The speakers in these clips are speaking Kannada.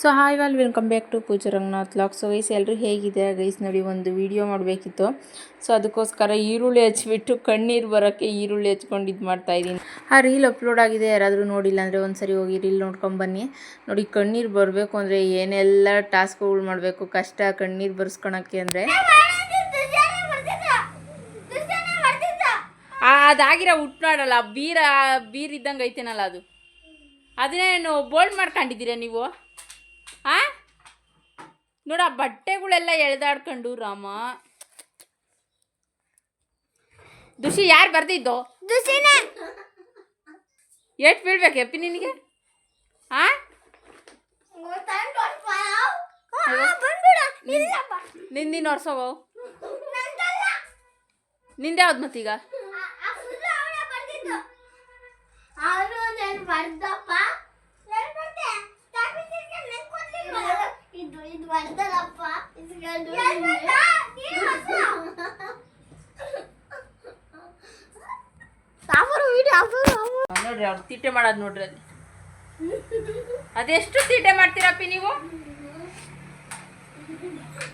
So hi welcome back to Pooja Ranganath vlogs. So guys ಎಲ್ಲರೂ ಹೇಗಿದೆ ಗೈಸ್? ನೋಡಿ, ಒಂದು ವಿಡಿಯೋ ಮಾಡಬೇಕಿತ್ತು. ಸೊ ಅದಕ್ಕೋಸ್ಕರ ಈರುಳ್ಳಿ ಹಚ್ಬಿಟ್ಟು ಕಣ್ಣೀರು ಬರೋಕ್ಕೆ ಈರುಳ್ಳಿ ಹಚ್ಕೊಂಡು ಇದು ಮಾಡ್ತಾಯಿದ್ದೀನಿ. ಆ ರೀಲ್ ಅಪ್ಲೋಡ್ ಆಗಿದೆ, ಯಾರಾದರೂ ನೋಡಿಲ್ಲ ಅಂದರೆ ಒಂದು ಸರಿ ಹೋಗಿ ರೀಲ್ ನೋಡ್ಕೊಂಬನ್ನಿ. ನೋಡಿ, ಕಣ್ಣೀರು ಬರಬೇಕು ಅಂದರೆ ಏನೆಲ್ಲ ಟಾಸ್ಕ್ಗಳು ಮಾಡಬೇಕು, ಕಷ್ಟ ಕಣ್ಣೀರು ಬರ್ಸ್ಕೊಳಕ್ಕೆ ಅಂದರೆ. ಅದಾಗಿರೋ ಉಟ್ನಾಡಲ್ಲ, ಬೀರ್ ಇದ್ದಂಗೆ ಐತೇನಲ್ಲ ಅದು, ಅದನ್ನೇನು ಬೋಲ್ಡ್ ಮಾಡ್ಕೊಂಡಿದ್ದೀರಾ ನೀವು? ನೋಡ, ಬಟ್ಟೆಗಳೆಲ್ಲ ಎಳೆದಾಡ್ಕೊಂಡು ರಾಮ. ದುಷಿ ಯಾರು ಬರ್ದಿದ್ದು? ಎಷ್ಟು ಬೀಳ್ಬೇಕು ಎಪ್ಪಿ ನಿನಗೆ? ನಿಂದಿನ ವರ್ಷಗೋ ನಿಂದೆ ಯಾವ್ದು ಮತ್ತೀಗ? ನೋಡ್ರಿ, ಅವ್ರು ತೀಟೆ ಮಾಡೋದು ನೋಡ್ರಿ. ಅಲ್ಲಿ ಅದೆಷ್ಟು ತೀಟೆ ಮಾಡ್ತೀರಪ್ಪಿ ನೀವು?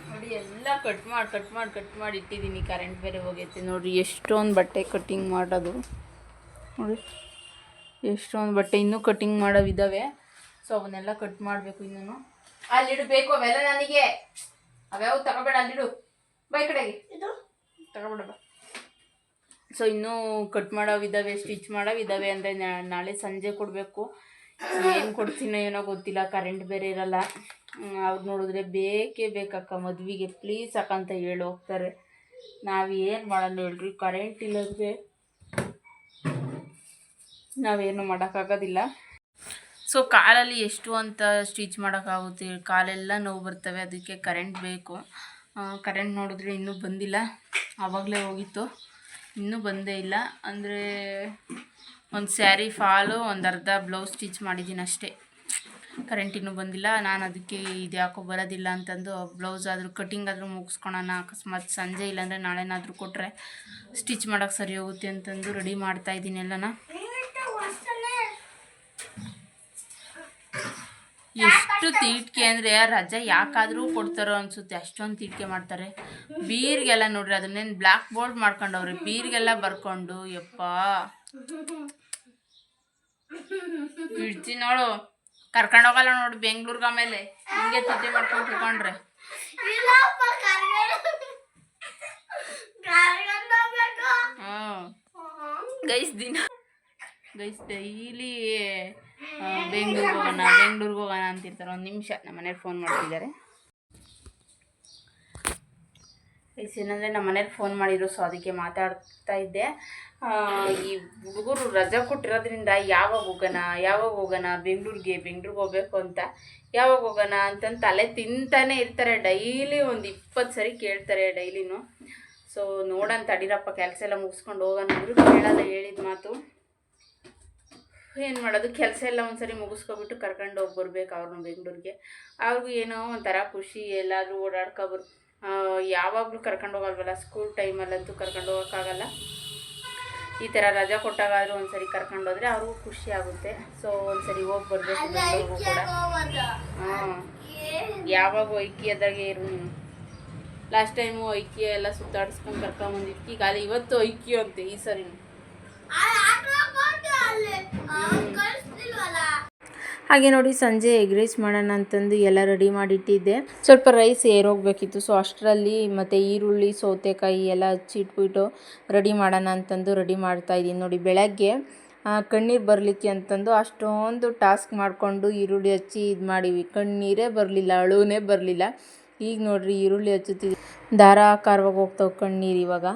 ನೋಡಿ, ಎಲ್ಲ ಕಟ್ ಮಾಡಿ ಇಟ್ಟಿದ್ದೀನಿ. ಕರೆಂಟ್ ಬೇರೆ ಹೋಗೈತೆ. ನೋಡ್ರಿ, ಎಷ್ಟೊಂದು ಬಟ್ಟೆ ಕಟ್ಟಿಂಗ್ ಮಾಡೋದು. ನೋಡಿ, ಎಷ್ಟೊಂದು ಬಟ್ಟೆ ಇನ್ನೂ ಕಟ್ಟಿಂಗ್ ಮಾಡೋವಿದ್ದಾವೆ. ಸೊ ಅವನ್ನೆಲ್ಲ ಕಟ್ ಮಾಡಬೇಕು. ಇನ್ನೂ ಅಲ್ಲಿಡಬೇಕು ಅವೆಲ್ಲ. ನನಗೆ ಅವ್ಯಾವ ತಗೋಬೇಡ, ಅಲ್ಲಿಡು. ಬೈ ಕಡೆಗೆ ತಗೋಬೇಡ ಬಾ. ಸೊ ಇನ್ನೂ ಕಟ್ ಮಾಡೋವಿದ್ದಾವೆ, ಸ್ಟಿಚ್ ಮಾಡೋವಿದ್ದಾವೆ. ಅಂದರೆ ನಾಳೆ ಸಂಜೆ ಕೊಡಬೇಕು. ಏನು ಕೊಡ್ತೀನೋ ಏನೋ ಗೊತ್ತಿಲ್ಲ. ಕರೆಂಟ್ ಬೇರೆ ಇರಲ್ಲ. ಅವ್ರು ನೋಡಿದ್ರೆ ಬೇಕೇ ಬೇಕಕ್ಕ ಮದುವೆಗೆ ಪ್ಲೀಸ್ ಅಕ್ಕ ಅಂತ ಹೇಳಿ ಹೋಗ್ತಾರೆ. ನಾವು ಏನು ಮಾಡೋಣ ಹೇಳ್ರಿ? ಕರೆಂಟ್ ಇಲ್ಲದ್ರೆ ನಾವೇನು ಮಾಡೋಕ್ಕಾಗೋದಿಲ್ಲ. ಸೊ ಕಾಲಲ್ಲಿ ಎಷ್ಟು ಅಂತ ಸ್ಟಿಚ್ ಮಾಡೋಕ್ಕಾಗುತ್ತೆ? ಕಾಲೆಲ್ಲ ನೋವು ಬರ್ತವೆ. ಅದಕ್ಕೆ ಕರೆಂಟ್ ಬೇಕು. ಕರೆಂಟ್ ನೋಡಿದ್ರೆ ಇನ್ನೂ ಬಂದಿಲ್ಲ. ಆವಾಗಲೇ ಹೋಗಿತ್ತು, ಇನ್ನೂ ಬಂದೇ ಇಲ್ಲ. ಅಂದರೆ ಒಂದು ಸ್ಯಾರಿ ಫಾಲು, ಒಂದು ಅರ್ಧ ಬ್ಲೌಸ್ ಸ್ಟಿಚ್ ಮಾಡಿದ್ದೀನಿ ಅಷ್ಟೇ. ಕರೆಂಟ್ ಇನ್ನೂ ಬಂದಿಲ್ಲ. ನಾನು ಅದಕ್ಕೆ ಇದು ಯಾಕೋ ಬರೋದಿಲ್ಲ ಅಂತಂದು ಬ್ಲೌಸ್ ಆದರೂ ಕಟ್ಟಿಂಗ್ ಆದರೂ ಮುಗಿಸ್ಕೊಳೋಣ. ಅಕಸ್ಮಾತ್ ಸಂಜೆ ಇಲ್ಲಾಂದರೆ ನಾಳೆನಾದರೂ ಕೊಟ್ಟರೆ ಸ್ಟಿಚ್ ಮಾಡೋಕ್ಕೆ ಸರಿ ಹೋಗುತ್ತೆ ಅಂತಂದು ರೆಡಿ ಮಾಡ್ತಾಯಿದ್ದೀನಿ ಎಲ್ಲನ. ಎಷ್ಟು ತೀಟ್ಕೆ ಅಂದರೆ ರಜೆ ಯಾಕಾದರೂ ಕೊಡ್ತಾರೋ ಅನಿಸುತ್ತೆ. ಅಷ್ಟೊಂದು ತೀಟ್ಕೆ ಮಾಡ್ತಾರೆ. ಬೀರ್ಗೆಲ್ಲ ನೋಡ್ರಿ, ಅದನ್ನೇನು ಬ್ಲ್ಯಾಕ್ ಬೋರ್ಡ್ ಮಾಡ್ಕೊಂಡವ್ರೆ. ಬೀರ್ಗೆಲ್ಲ ಬರ್ಕೊಂಡು ಯಪ್ಪ ಬಿಡ್ತೀನಿ ನೋಡು. ಕರ್ಕೊಂಡೋಗಲ್ಲ ನೋಡಿ ಬೆಂಗ್ಳೂರ್ಗೆ. ಆಮೇಲೆ ಹಿಂಗೆ ತೀಟೆ ಮಾಡ್ಕೊಂಡು ತಿಳ್ಕೊಂಡ್ರೆ ಗೈಸ್ ಡೈಲಿ ಬೆಂಗ್ಳೂರಿಗೆ ಹೋಗೋಣ ಅಂತಿರ್ತಾರೆ. ಒಂದು ನಿಮಿಷ, ನಮ್ಮ ಮನೇಲಿ ಫೋನ್ ಮಾಡ್ತಿದ್ದಾರೆ. ಗೈಸ್ ಏನಂದರೆ ನಮ್ಮ ಮನೇಲಿ ಫೋನ್ ಮಾಡಿದ್ರು. ಸೊ ಅದಕ್ಕೆ ಮಾತಾಡ್ತಾ ಇದ್ದೆ. ಈ ಹುಡುಗರು ರಜೆ ಕೊಟ್ಟಿರೋದ್ರಿಂದ ಯಾವಾಗ ಹೋಗೋಣ ಬೆಂಗ್ಳೂರಿಗೆ ಹೋಗಬೇಕು ಅಂತ, ಯಾವಾಗ ಹೋಗೋಣ ಅಂತಂದು ತಲೆ ತಿಂತಾನೆ ಇರ್ತಾರೆ. ಡೈಲಿ ಒಂದು 20 ಸರಿ ಕೇಳ್ತಾರೆ ಡೈಲಿನೂ. ಸೊ ನೋಡೋಣ ತಡೀರಪ್ಪ, ಕೆಲಸ ಎಲ್ಲ ಮುಗಿಸ್ಕೊಂಡು ಹೋಗೋಣ ಅಂದರೂ ಕೇಳಲ್ಲ ಹೇಳಿದ ಮಾತು. ಏನು ಮಾಡೋದು? ಕೆಲಸ ಎಲ್ಲ ಒಂದ್ಸರಿ ಮುಗಿಸ್ಕೊಬಿಟ್ಟು ಕರ್ಕೊಂಡು ಹೋಗಿ ಬರ್ಬೇಕು ಅವ್ರನ್ನ ಬೆಂಗ್ಳೂರಿಗೆ. ಅವ್ರಿಗೂ ಏನೋ ಒಂಥರ ಖುಷಿ, ಎಲ್ಲಾದರೂ ಓಡಾಡ್ಕೊಬರ್. ಯಾವಾಗಲೂ ಕರ್ಕೊಂಡು ಹೋಗಲ್ವಲ್ಲ, ಸ್ಕೂಲ್ ಟೈಮಲ್ಲಂತೂ ಕರ್ಕೊಂಡು ಹೋಗೋಕ್ಕಾಗಲ್ಲ. ಈ ಥರ ರಜಾ ಕೊಟ್ಟಾಗಾದರೂ ಒಂದ್ಸರಿ ಕರ್ಕೊಂಡೋದ್ರೆ ಅವ್ರಿಗೂ ಖುಷಿ ಆಗುತ್ತೆ. ಸೊ ಒಂದ್ಸರಿ ಹೋಗಿ ಬರಬೇಕು ಬೆಂಗಳೂರಿಗೂ ಕೂಡ. ಯಾವಾಗ ಐಕ್ಯದಾಗೆ ಇರು ನೀನು. ಲಾಸ್ಟ್ ಟೈಮು ಐಕ್ಯ ಎಲ್ಲ ಸುತ್ತಾಡಿಸ್ಕೊಂಡು ಕರ್ಕೊಂಬಂದಿದ್ಕಿ. ಈಗ ಅಲ್ಲಿ ಇವತ್ತು ಐಕ್ಯ ಅಂತೆ ಈ ಸರಿನು. ಹಾಗೆ ನೋಡಿ, ಸಂಜೆ ಎಗ್ ರೈಸ್ ಮಾಡೋಣ ಅಂತಂದು ಎಲ್ಲ ರೆಡಿ ಮಾಡಿಟ್ಟಿದ್ದೆ. ಸ್ವಲ್ಪ ರೈಸ್ ಏರೋಗಬೇಕಿತ್ತು. ಸೊ ಅಷ್ಟರಲ್ಲಿ ಮತ್ತು ಈರುಳ್ಳಿ ಸೌತೆಕಾಯಿ ಎಲ್ಲ ಹಚ್ಚಿಟ್ಬಿಟ್ಟು ರೆಡಿ ಮಾಡೋಣ ಅಂತಂದು ರೆಡಿ ಮಾಡ್ತಾಯಿದ್ದೀನಿ. ನೋಡಿ, ಬೆಳಗ್ಗೆ ಕಣ್ಣೀರು ಬರಲಿಕ್ಕೆ ಅಂತಂದು ಅಷ್ಟೊಂದು ಟಾಸ್ಕ್ ಮಾಡಿಕೊಂಡು ಈರುಳ್ಳಿ ಹಚ್ಚಿ ಇದು ಮಾಡೀವಿ. ಕಣ್ಣೀರೇ ಬರಲಿಲ್ಲ, ಅಳುನೇ ಬರಲಿಲ್ಲ. ಈಗ ನೋಡಿರಿ, ಈರುಳ್ಳಿ ಹಚ್ಚುತ್ತಿದ್ವಿ, ಧಾರಾಕಾರವಾಗಿ ಹೋಗ್ತಾವೆ ಕಣ್ಣೀರು ಇವಾಗ.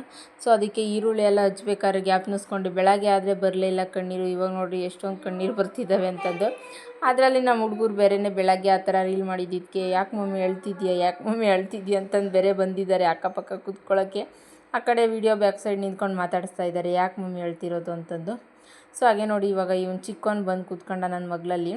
ಸೊ ಅದಕ್ಕೆ ಈರುಳ್ಳಿ ಎಲ್ಲ ಹಚ್ಬೇಕಾದ್ರೆ ಜ್ಞಾಪನಿಸ್ಕೊಂಡು, ಬೆಳಗ್ಗೆ ಆದರೆ ಬರಲೇ ಇಲ್ಲ ಕಣ್ಣೀರು. ಇವಾಗ ನೋಡಿರಿ ಎಷ್ಟೊಂದು ಕಣ್ಣೀರು ಬರ್ತಿದ್ದಾವೆ ಅಂತಂದು. ಅದರಲ್ಲಿ ನಮ್ಮ ಹುಡುಗರು ಬೇರೆಯೇ ಬೆಳಗ್ಗೆ ಆ ಥರ ರೀಲ್ ಮಾಡಿದ್ದಕ್ಕೆ ಯಾಕೆ ಮಮ್ಮಿ ಹೇಳ್ತಿದ್ಯಾ ಅಂತಂದು ಬೇರೆ ಬಂದಿದ್ದಾರೆ ಅಕ್ಕಪಕ್ಕ ಕೂತ್ಕೊಳ್ಳೋಕ್ಕೆ. ಆ ಕಡೆ ವಿಡಿಯೋ ಬ್ಯಾಕ್ ಸೈಡ್ ನಿಂತ್ಕೊಂಡು ಮಾತಾಡಿಸ್ತಾ ಇದ್ದಾರೆ, ಯಾಕೆ ಮಮ್ಮಿ ಹೇಳ್ತಿರೋದು ಅಂತಂದು. ಸೊ ಹಾಗೆ ನೋಡಿ, ಇವಾಗ ಇವನು ಚಿಕ್ಕವನು ಬಂದು ಕೂತ್ಕೊಂಡ ನನ್ನ ಮಗಳಲ್ಲಿ.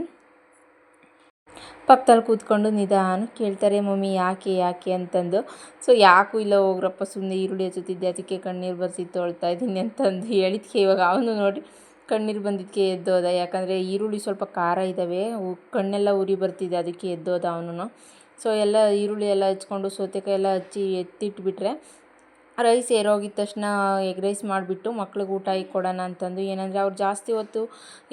ಪಕ್ಕದಲ್ಲಿ ಕೂತ್ಕೊಂಡು ನಿಧಾನ ಕೇಳ್ತಾರೆ, ಮಮ್ಮಿ ಯಾಕೆ ಅಂತಂದು. ಸೊ ಯಾಕೂ ಇಲ್ಲ ಹೋಗ್ರಪ್ಪ, ಸುಮ್ಮನೆ ಈರುಳ್ಳಿ ಹಚ್ಚುತ್ತಿದ್ದೆ, ಅದಕ್ಕೆ ಕಣ್ಣೀರು ಬರ್ತಿತ್ತು, ಅಳ್ತಾ ಇದ್ದೀನಿ ಅಂತಂದು ಹೇಳಿದ್ಕೆ ಇವಾಗ ಅವನು ನೋಡಿ ಕಣ್ಣೀರು ಬಂದಿದ್ದಕ್ಕೆ ಎದ್ದೋದ, ಯಾಕಂದರೆ ಈರುಳ್ಳಿ ಸ್ವಲ್ಪ ಖಾರ ಇದ್ದಾವೆ, ಕಣ್ಣೆಲ್ಲ ಉರಿ ಬರ್ತಿದೆ, ಅದಕ್ಕೆ ಎದ್ದೋದ ಅವನು. ಸೊ ಎಲ್ಲ ಈರುಳ್ಳಿ ಎಲ್ಲ ಹಚ್ಕೊಂಡು ಸೌತೆಕಾಯಿ ಎಲ್ಲ ಹಚ್ಚಿ ಎತ್ತಿಟ್ಬಿಟ್ರೆ ರೈಸ್ ಏರೋಗಿದ ತಕ್ಷಣ ಎಗ್ ರೈಸ್ ಮಾಡಿಬಿಟ್ಟು ಮಕ್ಳಿಗೆ ಊಟ ಕೊಡೋಣ ಅಂತಂದು. ಏನಂದರೆ ಅವ್ರು ಜಾಸ್ತಿ ಹೊತ್ತು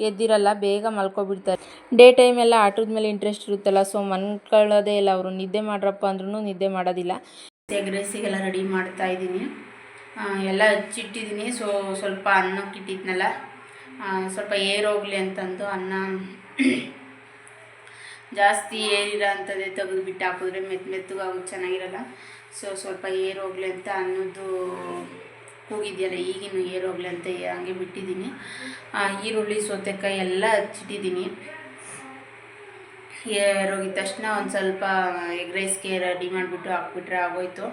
ಎದ್ದಿರಲ್ಲ, ಬೇಗ ಮಲ್ಕೊಬಿಡ್ತಾರೆ. ಡೇ ಟೈಮ್ ಎಲ್ಲ ಆಟದ ಮೇಲೆ ಇಂಟ್ರೆಸ್ಟ್ ಇರುತ್ತಲ್ಲ, ಸೊ ಮನ್ಕೊಳ್ಳೋದೇ ಇಲ್ಲ ಅವರು. ನಿದ್ದೆ ಮಾಡ್ರಪ್ಪ ಅಂದ್ರೂ ನಿದ್ದೆ ಮಾಡೋದಿಲ್ಲ. ಎಗ್ ರೈಸಿಗೆಲ್ಲ ರೆಡಿ ಮಾಡ್ತಾಯಿದ್ದೀನಿ, ಎಲ್ಲ ಹಚ್ಚಿಟ್ಟಿದ್ದೀನಿ. ಸ್ವಲ್ಪ ಅನ್ನಕ್ಕೆ ಇಟ್ಟಿದ್ನಲ್ಲ, ಸ್ವಲ್ಪ ಏರೋಗಲಿ ಅಂತಂದು ಅನ್ನ ಜಾಸ್ತಿ ಏರಿರೋ ಅಂಥದ್ದೇ ತೆಗೆದುಬಿಟ್ಟು ಹಾಕಿದ್ರೆ ಮೆತ್ತಗಾಗೋದು ಚೆನ್ನಾಗಿರಲ್ಲ. ಸ್ವಲ್ಪ ಏರೋಗಲಿ ಅಂತ ಅನ್ನೋದು ಕೂಗಿದೆಯಲ್ಲ ಈಗಿನ ಏರೋಗಲಿ ಅಂತ ಹಂಗೆ ಬಿಟ್ಟಿದ್ದೀನಿ. ಈರುಳ್ಳಿ ಸೌತೆಕಾಯಿ ಎಲ್ಲ ಹಚ್ಚಿಟ್ಟಿದ್ದೀನಿ. ಏರೋಗಿದ ತಕ್ಷಣ ಒಂದು ಸ್ವಲ್ಪ ಎಗ್ ರೈಸ್ಗೆ ರೆಡಿ ಮಾಡಿಬಿಟ್ಟು ಹಾಕ್ಬಿಟ್ರೆ ಆಗೋಯ್ತು.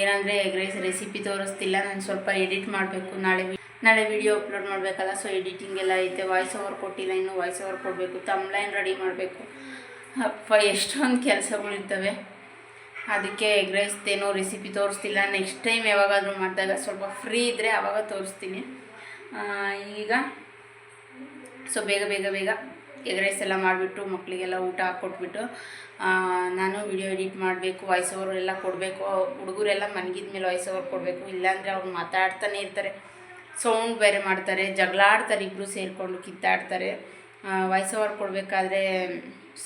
ಏನಂದರೆ ಎಗ್ ರೈಸ್ ರೆಸಿಪಿ ತೋರಿಸ್ತಿಲ್ಲ, ನಾನು ಸ್ವಲ್ಪ ಎಡಿಟ್ ಮಾಡಬೇಕು, ನಾಳೆ ವಿಡಿಯೋ ಅಪ್ಲೋಡ್ ಮಾಡಬೇಕಲ್ಲ. ಸೊ ಎಡಿಟಿಂಗ್ ಎಲ್ಲ ಐತೆ, ವಾಯ್ಸ್ ಓವರ್ ಕೊಟ್ಟಿಲ್ಲ, ಇನ್ನೂ ವಾಯ್ಸ್ ಓವರ್ ಕೊಡಬೇಕು, ತಮ್ಲೈನ್ ರೆಡಿ ಮಾಡಬೇಕು. ಅಪ್ಪ ಎಷ್ಟೊಂದು ಕೆಲಸಗಳಿರ್ತವೆ. ಅದಕ್ಕೆ ಎಗ್ ರೈಸ್ದೇನೋ ರೆಸಿಪಿ ತೋರಿಸ್ತಿಲ್ಲ. ನೆಕ್ಸ್ಟ್ ಟೈಮ್ ಯಾವಾಗಾದರೂ ಮಾಡಿದಾಗ ಸ್ವಲ್ಪ ಫ್ರೀ ಇದ್ದರೆ ಆವಾಗ ತೋರಿಸ್ತೀನಿ. ಈಗ ಬೇಗ ಬೇಗ ಬೇಗ ಎಗ್ ರೈಸ್ ಎಲ್ಲ ಮಾಡಿಬಿಟ್ಟು ಮಕ್ಕಳಿಗೆಲ್ಲ ಊಟ ಹಾಕ್ಕೊಟ್ಬಿಟ್ಟು ನಾನು ವಿಡಿಯೋ ಎಡಿಟ್ ಮಾಡಬೇಕು, ವಾಯ್ಸ್ ಓವರ್ ಎಲ್ಲ ಕೊಡಬೇಕು. ಹುಡುಗರೆಲ್ಲ ಮನಗಿದ ಮೇಲೆ ವಾಯ್ಸ್ ಓವರ್ ಕೊಡಬೇಕು, ಇಲ್ಲಾಂದರೆ ಅವ್ರು ಮಾತಾಡ್ತಾನೆ ಇರ್ತಾರೆ, ಸೌಂಡ್ ಬೇರೆ ಮಾಡ್ತಾರೆ, ಜಗಳಾಡ್ತಾರೆ, ಇಬ್ಬರು ಸೇರಿಕೊಂಡು ಕಿತ್ತಾಡ್ತಾರೆ. ವಾಯ್ಸ್ ಓವರ್ ಕೊಡಬೇಕಾದ್ರೆ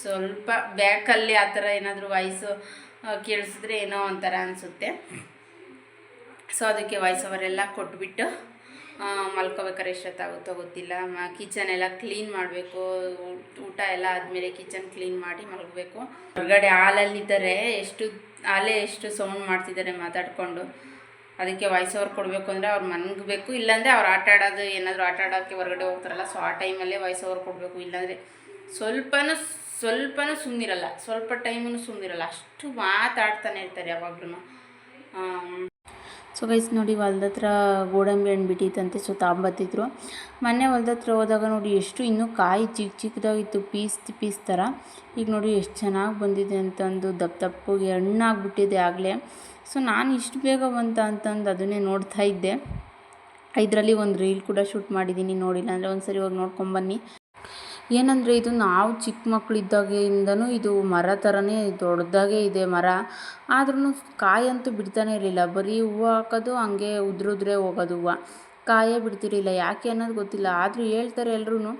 ಸ್ವಲ್ಪ ಬ್ಯಾಕಲ್ಲಿ ಆ ಥರ ಏನಾದರೂ ವಾಯ್ಸು ಕೇಳಿಸಿದ್ರೆ ಏನೋ ಒಂಥರ ಅನಿಸುತ್ತೆ. ಸೊ ಅದಕ್ಕೆ ವಾಯ್ಸ್ ಓವರ್ ಎಲ್ಲ ಕೊಟ್ಬಿಟ್ಟು ಮಲ್ಕೋಬೇಕಾದ್ರೆ ಎಷ್ಟೊತ್ತಾಗುತ್ತೋ ಗೊತ್ತಿಲ್ಲ. ಕಿಚನ್ ಎಲ್ಲ ಕ್ಲೀನ್ ಮಾಡಬೇಕು, ಊಟ ಎಲ್ಲ ಆದಮೇಲೆ ಕಿಚನ್ ಕ್ಲೀನ್ ಮಾಡಿ ಮಲಗಬೇಕು. ಹೊರಗಡೆ ಹಾಲಲ್ಲಿದ್ದಾರೆ, ಎಷ್ಟು ಸೌಂಡ್ ಮಾಡ್ತಿದ್ದಾರೆ ಮಾತಾಡಿಕೊಂಡು. ಅದಕ್ಕೆ ವಾಯ್ಸ್ ಓವರ್ ಕೊಡಬೇಕು ಅಂದರೆ ಅವ್ರು ಮನ್ಗಬೇಕು, ಇಲ್ಲಾಂದರೆ ಅವ್ರು ಆಟ ಆಡೋದು ಏನಾದರೂ ಆಟ ಆಡೋಕ್ಕೆ ಹೊರಗಡೆ ಹೋಗ್ತಾರಲ್ಲ, ಸೊ ಆ ಟೈಮಲ್ಲೇ ವಾಯ್ಸ್ ಓವರ್ ಕೊಡಬೇಕು. ಇಲ್ಲಾಂದರೆ ಸ್ವಲ್ಪನೂ ಸುಮ್ಮನಿರಲ್ಲ, ಸ್ವಲ್ಪ ಟೈಮೂ ಸುಮ್ಮನಿರಲ್ಲ, ಅಷ್ಟು ಮಾತಾಡ್ತಾನೆ ಇರ್ತಾರೆ ಯಾವಾಗ್ಲೂ. ಸೊ ಗೈಸ್ ನೋಡಿ, ಹೊಲ್ದ ಹತ್ರ ಗೋಡಂಬಿ ಹಣ್ಣು ಬಿಟ್ಟಿತ್ತಂತೆ, ಸೊ ತಾಂಬತ್ತಿದ್ರು. ಮೊನ್ನೆ ಹೊಲ್ದ ಹತ್ರ ಹೋದಾಗ ನೋಡಿ ಎಷ್ಟು ಇನ್ನೂ ಕಾಯಿ ಚಿಕ್ಕದಾಗಿತ್ತು, ಪೀಸ್ ಥರ. ಈಗ ನೋಡಿ ಎಷ್ಟು ಚೆನ್ನಾಗಿ ಬಂದಿದೆ ಅಂತಂದು, ದಪ್ಪಗೆ ಹಣ್ಣಾಗ್ಬಿಟ್ಟಿದೆ ಆಗಲೇ. ಸೊ ನಾನು ಇಷ್ಟು ಬೇಗ ಅಂತಂದು ಅದನ್ನೇ ನೋಡ್ತಾ ಇದ್ದೆ. ಇದರಲ್ಲಿ ಒಂದು ರೀಲ್ ಕೂಡ ಶೂಟ್ ಮಾಡಿದ್ದೀನಿ, ನೋಡಿಲ್ಲ ಅಂದರೆ ಒಂದು ಸರಿ ಹೋಗಿ ನೋಡ್ಕೊಂಬನ್ನಿ. ಏನಂದರೆ ಇದು ನಾವು ಚಿಕ್ಕ ಮಕ್ಕಳಿದ್ದಾಗಿಂದನೂ ಇದು ಮರ ಥರನೇ ದೊಡ್ಡದಾಗೇ ಇದೆ ಮರ, ಆದ್ರೂ ಕಾಯಂತೂ ಬಿಡ್ತಾನೆ ಇರಲಿಲ್ಲ. ಬರೀ ಹೂವು ಹಾಕೋದು, ಹಂಗೆ ಉದುರಿದ್ರೆ ಹೋಗೋದು, ಹೂವು ಕಾಯೇ ಬಿಡ್ತಿರಲಿಲ್ಲ. ಯಾಕೆ ಅನ್ನೋದು ಗೊತ್ತಿಲ್ಲ. ಆದರೂ ಹೇಳ್ತಾರೆ ಎಲ್ಲರೂ,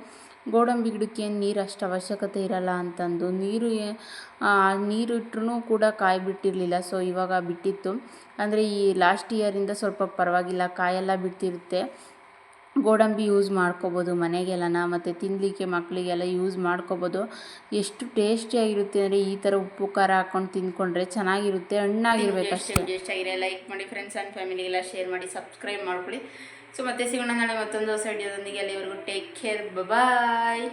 ಗೋಡಂಬಿ ಗಿಡಕ್ಕೆ ಏನು ನೀರು ಅಷ್ಟು ಅವಶ್ಯಕತೆ ಇರಲ್ಲ ಅಂತಂದು. ನೀರು ಇಟ್ಟರೂ ಕೂಡ ಕಾಯಿ ಬಿಟ್ಟಿರಲಿಲ್ಲ. ಸೊ ಇವಾಗ ಬಿಟ್ಟಿತ್ತು, ಅಂದರೆ ಈ ಲಾಸ್ಟ್ ಇಯರಿಂದ ಸ್ವಲ್ಪ ಪರವಾಗಿಲ್ಲ, ಕಾಯೆಲ್ಲ ಬಿಡ್ತಿರುತ್ತೆ. ಗೋಡಂಬಿ ಯೂಸ್ ಮಾಡ್ಕೋಬೋದು ಮನೆಗೆಲ್ಲನ, ಮತ್ತು ತಿನ್ನಲಿಕ್ಕೆ ಮಕ್ಕಳಿಗೆಲ್ಲ ಯೂಸ್ ಮಾಡ್ಕೋಬೋದು. ಎಷ್ಟು ಟೇಸ್ಟಿಯಾಗಿರುತ್ತೆ ಅಂದರೆ ಈ ಥರ ಉಪ್ಪು ಖಾರ ಹಾಕ್ಕೊಂಡು ತಿಂದ್ಕೊಂಡ್ರೆ ಚೆನ್ನಾಗಿರುತ್ತೆ, ಹಣ್ಣಾಗಿರ್ಬೇಕು ಅಷ್ಟೇ. ಆಗಿರೋ ಲೈಕ್ ಮಾಡಿ, ಫ್ರೆಂಡ್ಸ್ ಆ್ಯಂಡ್ ಫ್ಯಾಮಿಲಿಗೆಲ್ಲ ಶೇರ್ ಮಾಡಿ, ಸಬ್ಸ್ಕ್ರೈಬ್ ಮಾಡ್ಕೊಳ್ಳಿ. ಸೊ ಮತ್ತೆ ಸಿಗೋಣ ನಾಳೆ ಮತ್ತೊಂದು ಹೊಸ ವಿಡಿಯೋದೊಂದಿಗೆ. ಅಲ್ಲಿವರೆಗೂ ಟೇಕ್ ಕೇರ್, ಬಾಯ್.